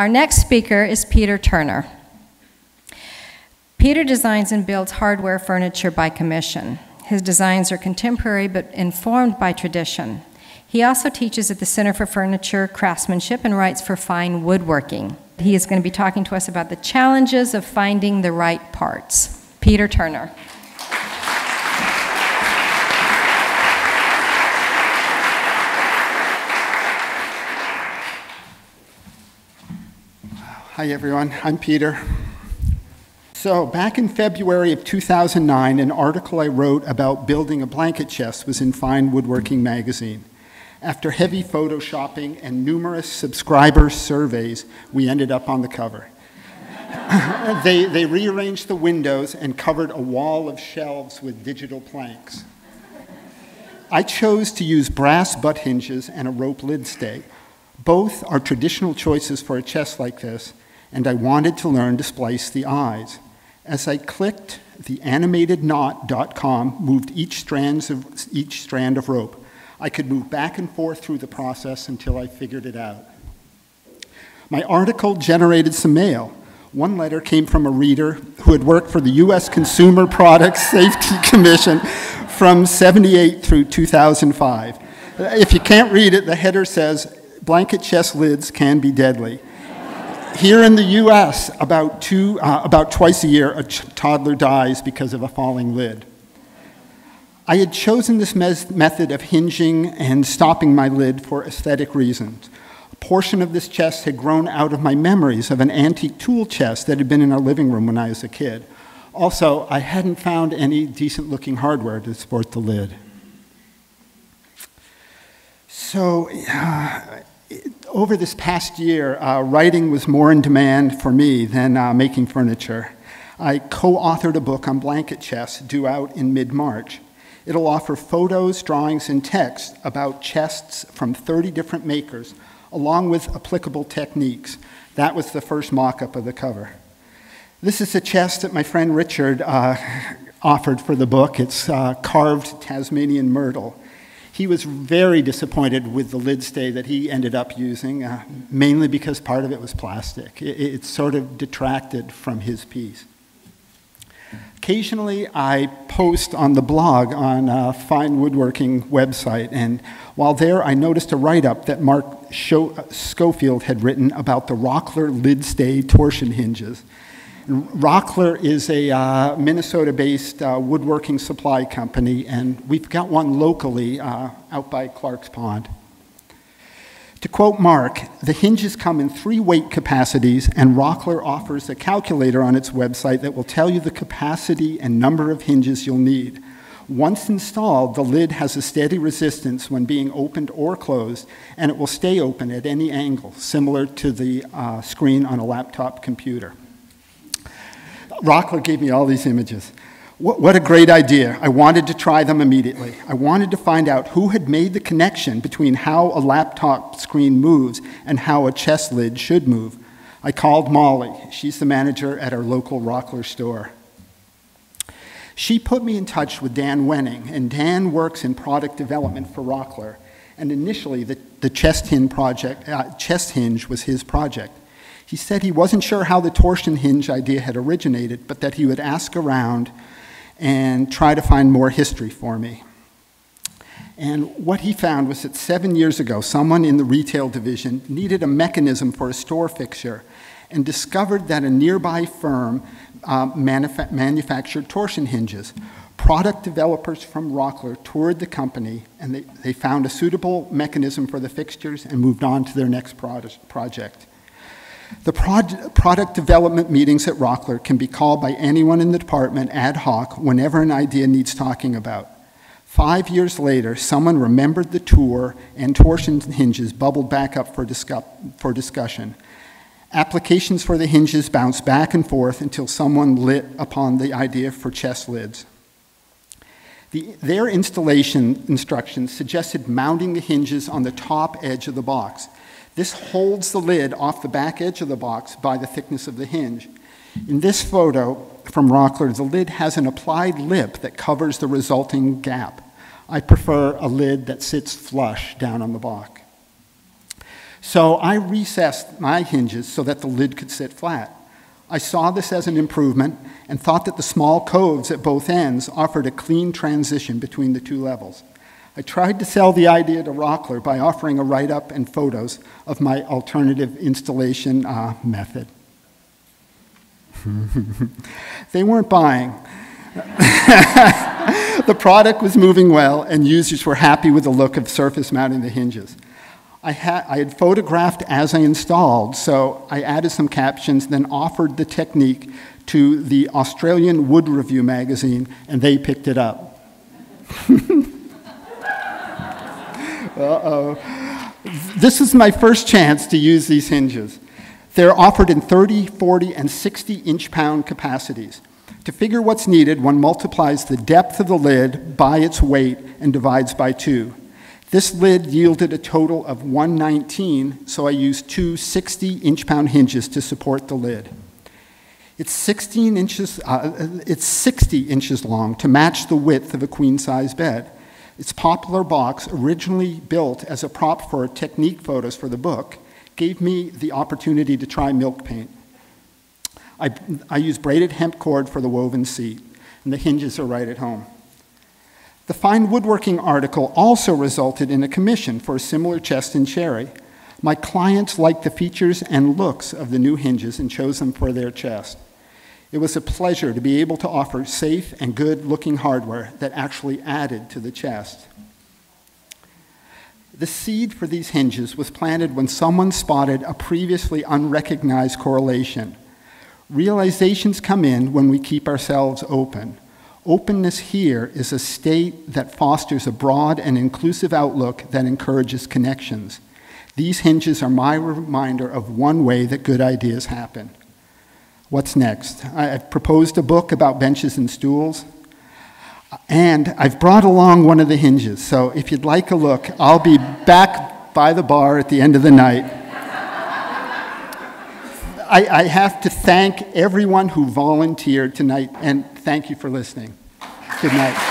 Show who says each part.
Speaker 1: Our next speaker is Peter Turner. Peter designs and builds hardware furniture by commission. His designs are contemporary but informed by tradition. He also teaches at the Center for Furniture Craftsmanship and writes for Fine Woodworking. He is going to be talking to us about the challenges of finding the right parts. Peter Turner.
Speaker 2: Hi everyone, I'm Peter. So back in February of 2009, an article I wrote about building a blanket chest was in Fine Woodworking magazine. After heavy photoshopping and numerous subscriber surveys, we ended up on the cover. They rearranged the windows and covered a wall of shelves with digital planks. I chose to use brass butt hinges and a rope lid stay. Both are traditional choices for a chest like this, and I wanted to learn to splice the eyes. As I clicked, the animatedknot.com moved each strand of rope. I could move back and forth through the process until I figured it out. My article generated some mail. One letter came from a reader who had worked for the U.S. Consumer Product Safety Commission from '78 through 2005. If you can't read it, the header says, "Blanket chest lids can be deadly." Here in the U.S., about twice a year, a toddler dies because of a falling lid. I had chosen this method of hinging and stopping my lid for aesthetic reasons. A portion of this chest had grown out of my memories of an antique tool chest that had been in our living room when I was a kid. Also, I hadn't found any decent-looking hardware to support the lid. So, over this past year, writing was more in demand for me than making furniture. I co-authored a book on blanket chests due out in mid-March. It'll offer photos, drawings, and text about chests from 30 different makers, along with applicable techniques. That was the first mock-up of the cover. This is a chest that my friend Richard offered for the book. It's carved Tasmanian myrtle. He was very disappointed with the lid stay that he ended up using, mainly because part of it was plastic. It sort of detracted from his piece. Occasionally, I post on the blog on Fine Woodworking website, and while there, I noticed a write-up that Mark Schofield had written about the Rockler lid stay torsion hinges. Rockler is a Minnesota-based woodworking supply company, and we've got one locally out by Clark's Pond. To quote Mark, the hinges come in 3 weight capacities, and Rockler offers a calculator on its website that will tell you the capacity and number of hinges you'll need. Once installed, the lid has a steady resistance when being opened or closed, and it will stay open at any angle, similar to the screen on a laptop computer. Rockler gave me all these images. What a great idea. I wanted to try them immediately. I wanted to find out who had made the connection between how a laptop screen moves and how a chest lid should move. I called Molly. She's the manager at our local Rockler store. She put me in touch with Dan Wenning, and Dan works in product development for Rockler. And initially, the chest hinge was his project. He said he wasn't sure how the torsion hinge idea had originated, but that he would ask around and try to find more history for me. And what he found was that 7 years ago, someone in the retail division needed a mechanism for a store fixture and discovered that a nearby firm manufactured torsion hinges. Product developers from Rockler toured the company, and they found a suitable mechanism for the fixtures and moved on to their next project. The product development meetings at Rockler can be called by anyone in the department ad hoc whenever an idea needs talking about. 5 years later, someone remembered the tour, and torsion hinges bubbled back up for discussion. Applications for the hinges bounced back and forth until someone lit upon the idea for chest lids. Their installation instructions suggested mounting the hinges on the top edge of the box. This holds the lid off the back edge of the box by the thickness of the hinge. In this photo from Rockler, the lid has an applied lip that covers the resulting gap. I prefer a lid that sits flush down on the block. So I recessed my hinges so that the lid could sit flat. I saw this as an improvement and thought that the small coves at both ends offered a clean transition between the two levels. I tried to sell the idea to Rockler by offering a write-up and photos of my alternative installation method. They weren't buying. The product was moving well, and users were happy with the look of surface mounting the hinges. I had photographed as I installed, so I added some captions, then offered the technique to the Australian Wood Review magazine, and they picked it up. Uh-oh. This is my first chance to use these hinges. They're offered in 30, 40, and 60 inch-pound capacities. To figure what's needed, one multiplies the depth of the lid by its weight and divides by 2. This lid yielded a total of 119, so I used two 60 inch-pound hinges to support the lid. It's 60 inches long to match the width of a queen-size bed. Its popular box, originally built as a prop for technique photos for the book, gave me the opportunity to try milk paint. I used braided hemp cord for the woven seat, and the hinges are right at home. The fine woodworking article also resulted in a commission for a similar chest in cherry. My clients liked the features and looks of the new hinges and chose them for their chest. It was a pleasure to be able to offer safe and good-looking hardware that actually added to the chest. The seed for these hinges was planted when someone spotted a previously unrecognized correlation. Realizations come in when we keep ourselves open. Openness here is a state that fosters a broad and inclusive outlook that encourages connections. These hinges are my reminder of one way that good ideas happen. What's next? I've proposed a book about benches and stools, and I've brought along one of the hinges, so if you'd like a look, I'll be back by the bar at the end of the night. I have to thank everyone who volunteered tonight, and thank you for listening. Good night.